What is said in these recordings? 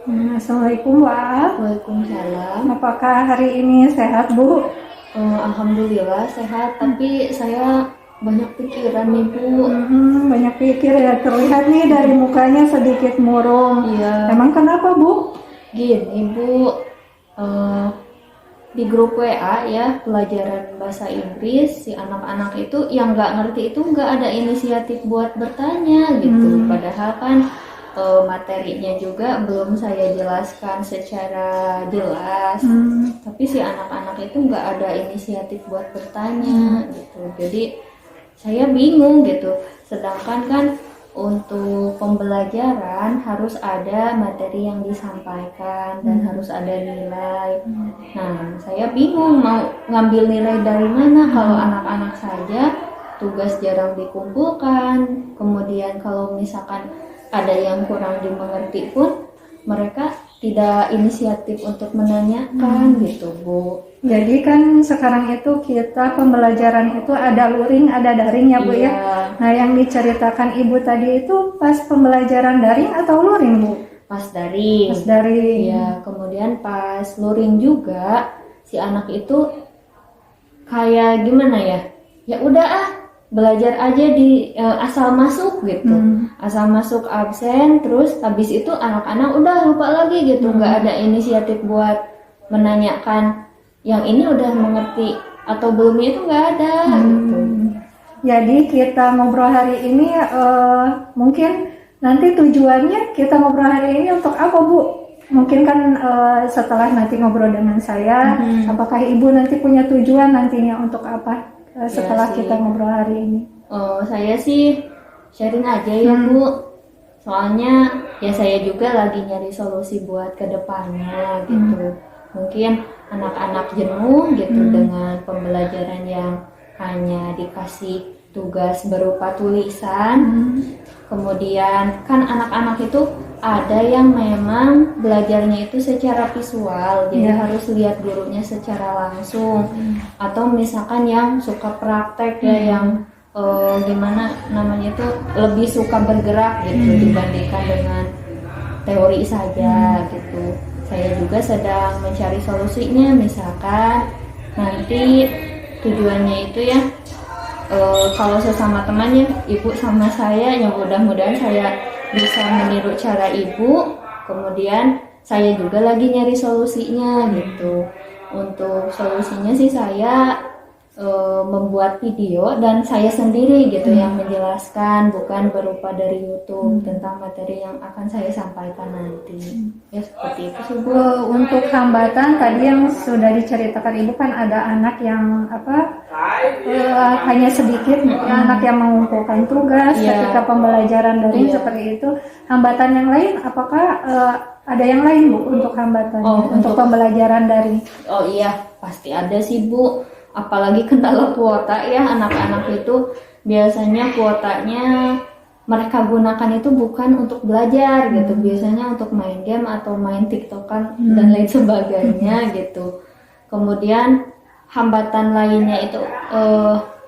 Assalamualaikum Wak. Waalaikumsalam. Apakah hari ini sehat Bu? Alhamdulillah sehat, tapi saya banyak pikiran nih Bu. Banyak pikir ya, terlihat nih dari mukanya sedikit murung. Iya, Emang kenapa Bu? gini Bu, eh, di grup WA ya pelajaran bahasa Inggris, si anak-anak itu yang nggak ngerti itu nggak ada inisiatif buat bertanya gitu. Padahal kan materinya juga belum saya jelaskan secara jelas, tapi si anak-anak itu nggak ada inisiatif buat bertanya gitu. Jadi saya bingung gitu. Sedangkan kan untuk pembelajaran harus ada materi yang disampaikan dan harus ada nilai. Nah, saya bingung mau ngambil nilai dari mana kalau anak-anak saja tugas jarang dikumpulkan. Kemudian kalau misalkan ada yang kurang dimengerti pun mereka tidak inisiatif untuk menanyakan gitu Bu. Jadi kan sekarang itu kita pembelajaran itu ada luring, ada daring ya Bu ya. Iya. Nah yang diceritakan Ibu tadi itu pas pembelajaran daring atau luring Bu? Pas daring. Pas daring. Iya, kemudian pas luring juga si anak itu kayak gimana ya? Ya udah belajar aja di asal masuk gitu. Asal masuk absen, terus habis itu anak-anak udah lupa lagi gitu, nggak ada inisiatif buat menanyakan yang ini udah mengerti atau belumnya itu nggak ada gitu. Jadi kita ngobrol hari ini mungkin nanti tujuannya kita ngobrol hari ini untuk apa Bu? Mungkin kan setelah nanti ngobrol dengan saya, apakah Ibu nanti punya tujuan nantinya untuk apa setelah sih. kita ngobrol hari ini? Saya sih sharing aja ya Bu. Soalnya ya saya juga lagi nyari solusi buat kedepannya gitu. Mungkin anak-anak jenuh gitu dengan pembelajaran yang hanya dikasih tugas berupa tulisan. Kemudian kan anak-anak itu ada yang memang belajarnya itu secara visual, jadi harus lihat gurunya secara langsung. Atau misalkan yang suka praktek ya, yang gimana namanya itu lebih suka bergerak gitu dibandingkan dengan teori saja gitu. Saya juga sedang mencari solusinya, misalkan nanti tujuannya itu ya kalau sesama teman ya Ibu sama saya, yang mudah-mudahan saya bisa meniru cara Ibu, kemudian saya juga lagi nyari solusinya gitu. Untuk solusinya sih saya membuat video dan saya sendiri gitu yang menjelaskan, bukan berupa dari YouTube tentang materi yang akan saya sampaikan nanti. Ya seperti itu sih Bu. Untuk hambatan tadi yang sudah diceritakan Ibu kan ada anak yang hanya sedikit anak yang mengumpulkan tugas ketika pembelajaran daring seperti itu. Hambatan yang lain apakah ada yang lain Bu untuk hambatannya untuk pembelajaran daring? Oh iya, pasti ada sih Bu. Apalagi kendala kuota ya, anak-anak itu biasanya kuotanya mereka gunakan itu bukan untuk belajar gitu, biasanya untuk main game atau main tiktokan dan lain sebagainya gitu. Kemudian hambatan lainnya itu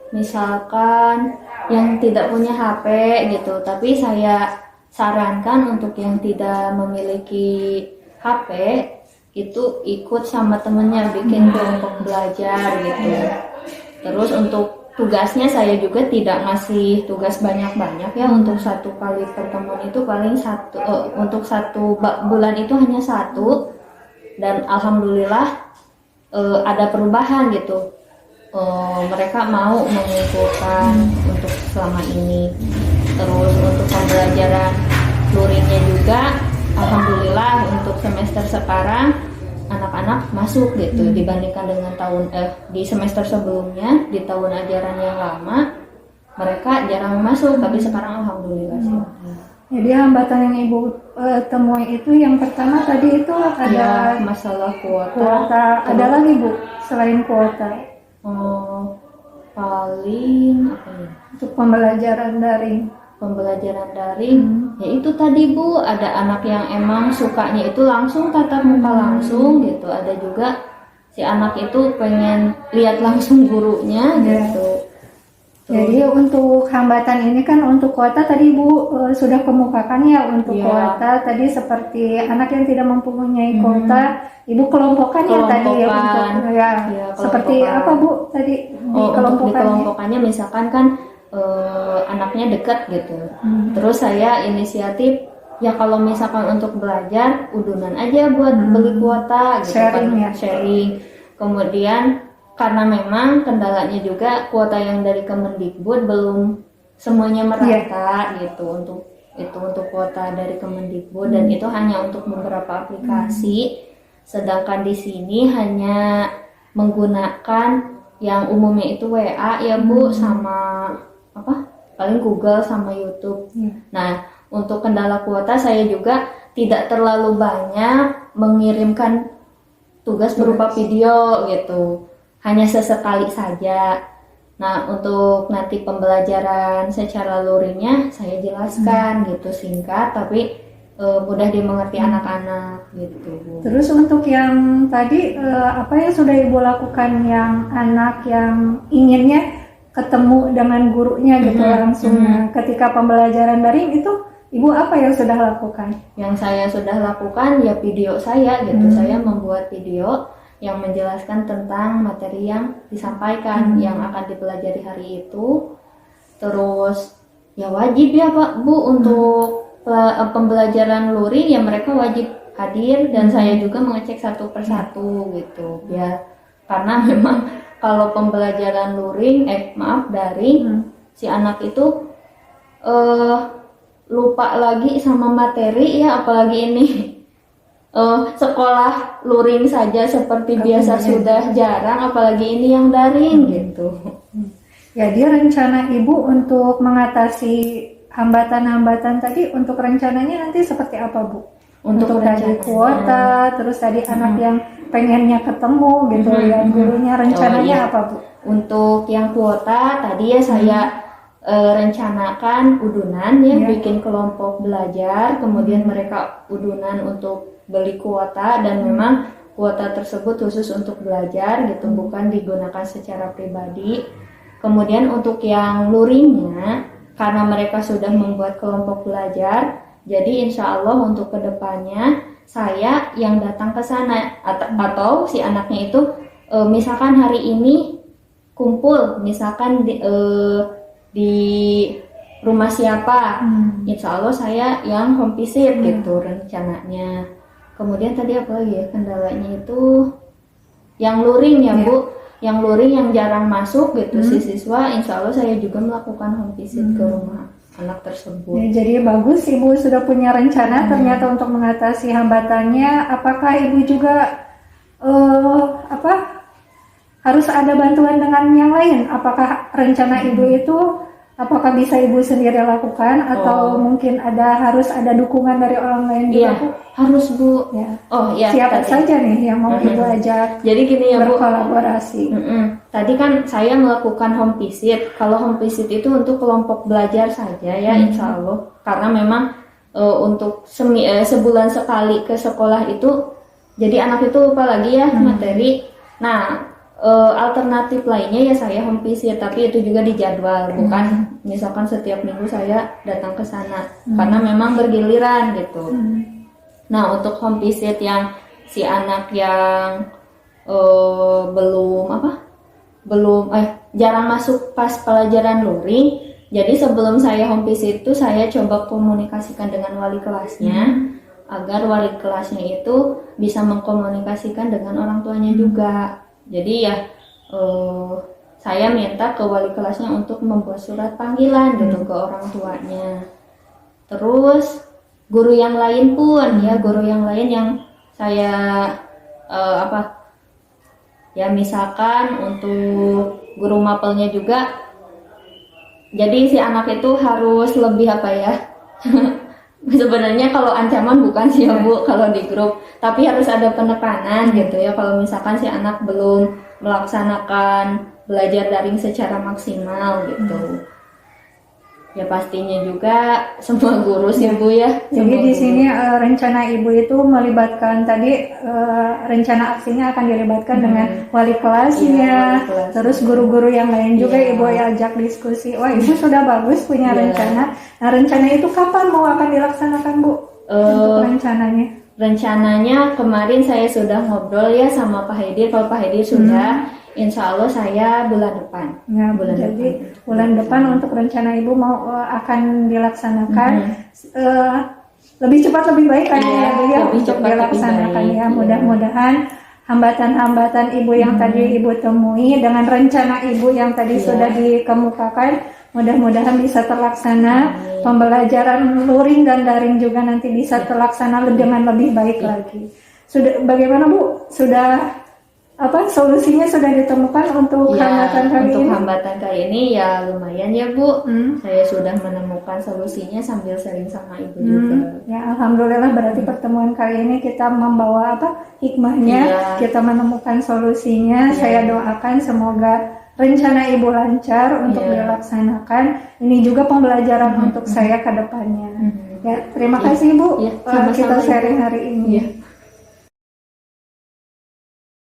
misalkan yang tidak punya HP gitu, tapi saya sarankan untuk yang tidak memiliki HP itu ikut sama temennya bikin kelompok belajar gitu. Terus untuk tugasnya saya juga tidak ngasih tugas banyak-banyak ya, untuk satu kali pertemuan itu paling satu, untuk satu bulan itu hanya satu, dan alhamdulillah ada perubahan gitu. Mereka mau mengumpulkan untuk selama ini. Terus untuk pembelajaran luringnya juga alhamdulillah untuk semester sekarang anak-anak masuk gitu, dibandingkan dengan tahun di semester sebelumnya, di tahun ajaran yang lama mereka jarang masuk, tapi sekarang alhamdulillah sih. Jadi hambatan yang Ibu temui itu yang pertama tadi itu ada masalah kuota. Ada lagi Bu selain kuota? Paling apa ya? Untuk pembelajaran daring. Ya itu tadi Bu, ada anak yang emang sukanya itu langsung tatap muka langsung gitu, ada juga si anak itu pengen lihat langsung gurunya gitu. Jadi untuk hambatan ini kan untuk kuota tadi Ibu sudah kemukakan ya untuk Iya. kuota tadi seperti anak yang tidak mempunyai kuota Ibu kelompokkan ya tadi ya untuk ya Iya, seperti kelompokan. apa Bu tadi Untuk di dikelompokkannya? kelompokannya misalkan kan anaknya dekat gitu. Terus saya inisiatif ya kalau misalkan untuk belajar udunan aja buat beli kuota gitu Sharing kan, ya. sharing. Kemudian karena memang kendalanya juga kuota yang dari Kemendikbud belum semuanya merata gitu untuk kuota dari Kemendikbud dan itu hanya untuk beberapa aplikasi. Sedangkan di sini hanya menggunakan yang umumnya itu WA ya Bu sama apa? Paling Google sama YouTube. Nah, untuk kendala kuota saya juga tidak terlalu banyak mengirimkan tugas berupa video gitu. Hanya sesekali saja. Nah, untuk nanti pembelajaran secara luringnya saya jelaskan gitu singkat tapi mudah dimengerti anak-anak gitu. Terus untuk yang tadi apa yang sudah Ibu lakukan yang anak yang inginnya ketemu dengan gurunya gitu langsung. Nah, ketika pembelajaran daring itu Ibu apa yang sudah lakukan? Yang saya sudah lakukan ya video saya gitu. Saya membuat video yang menjelaskan tentang materi yang disampaikan yang akan dipelajari hari itu. Terus ya wajib ya Pak Bu untuk pembelajaran luring ya mereka wajib hadir dan saya juga mengecek satu persatu gitu ya karena memang kalau pembelajaran luring daring si anak itu lupa lagi sama materi ya apalagi ini sekolah luring saja seperti biasa sudah jarang apalagi ini yang daring gitu. Jadi rencana Ibu untuk mengatasi hambatan-hambatan tadi untuk rencananya nanti seperti apa Bu? Untuk tadi kuota, terus tadi anak yang pengennya ketemu gitu ya gurunya rencananya apa Bu? Untuk yang kuota tadi ya saya rencanakan udunan ya bikin kelompok belajar kemudian mereka udunan untuk beli kuota dan memang kuota tersebut khusus untuk belajar gitu bukan digunakan secara pribadi. Kemudian untuk yang luringnya karena mereka sudah membuat kelompok belajar jadi insya Allah untuk kedepannya saya yang datang ke sana atau si anaknya itu misalkan hari ini kumpul misalkan di rumah siapa insya Allah saya yang home visit gitu rencananya. Kemudian tadi apa lagi ya kendalanya itu yang luring ya Bu, yang luring yang jarang masuk gitu si siswa insya Allah saya juga melakukan home visit ke rumah anak tersebut. Ya, jadi bagus Ibu sudah punya rencana ternyata untuk mengatasi hambatannya. Apakah Ibu juga harus ada bantuan dengan yang lain? Apakah rencana Ibu itu apakah bisa Ibu sendiri lakukan atau mungkin harus ada dukungan dari orang lain juga? Iya, harus Bu. Ya. Oh iya. Siapa saja nih yang mau Ibu ajak Jadi gini ya Bu. berkolaborasi? Tadi kan saya melakukan home visit. Kalau home visit itu untuk kelompok belajar saja ya insya Allah. Karena memang untuk sebulan sekali ke sekolah itu jadi anak itu lupa lagi ya materi. Nah alternatif lainnya ya saya home visit tapi itu juga dijadwal bukan misalkan setiap minggu saya datang ke sana karena memang bergiliran gitu. Nah untuk home visit yang si anak yang jarang masuk pas pelajaran luring jadi sebelum saya home visit itu saya coba komunikasikan dengan wali kelasnya agar wali kelasnya itu bisa mengkomunikasikan dengan orang tuanya juga. Jadi ya saya minta ke wali kelasnya untuk membuat surat panggilan gitu ke orang tuanya. Terus guru yang lain pun ya guru yang lain yang saya ya misalkan untuk guru mapelnya juga. Jadi si anak itu harus lebih sebenarnya kalau ancaman bukan sih ya Bu kalau di grup tapi harus ada penekanan gitu ya kalau misalkan si anak belum melaksanakan belajar daring secara maksimal gitu Ya pastinya juga semua guru sih Bu ya. Jadi Semua di guru. sini rencana Ibu itu melibatkan tadi rencana aksinya akan dilibatkan dengan wali kelasnya, Iya, wali kelas. terus guru-guru yang lain juga Iya. Ibu ajak diskusi. Wah, Ibu sudah bagus punya Iya. rencana. Nah, rencana itu kapan mau akan dilaksanakan Bu? Untuk rencananya? Rencananya kemarin saya sudah ngobrol ya sama Pak Haidir. Kalau Pak Haidir sudah, insya Allah saya bulan depan. Ya, jadi bulan depan untuk rencana Ibu mau akan dilaksanakan. Lebih cepat lebih baik kan Iya, ya Bu ya lebih untuk cepat, lebih dilaksanakan baik. ya. Iya. Mudah-mudahan hambatan-hambatan Ibu yang tadi Ibu temui dengan rencana Ibu yang tadi Iya. sudah dikemukakan, mudah-mudahan bisa terlaksana. Pembelajaran luring dan daring juga nanti bisa terlaksana dengan lebih baik lagi. Sudah bagaimana Bu? Sudah solusinya sudah ditemukan untuk Ya, hambatan kali untuk ini? hambatan kali ini ya lumayan ya Bu. Hmm. Saya sudah menemukan solusinya sambil sharing sama Ibu juga. Ya, alhamdulillah berarti pertemuan kali ini kita membawa hikmahnya, Iya. kita menemukan solusinya. Saya doakan semoga rencana Ibu lancar untuk dilaksanakan. Ini juga pembelajaran untuk saya ke depannya. Ya, terima kasih Bu Iya, sama-sama, kita Ibu. sharing hari ini. Iya.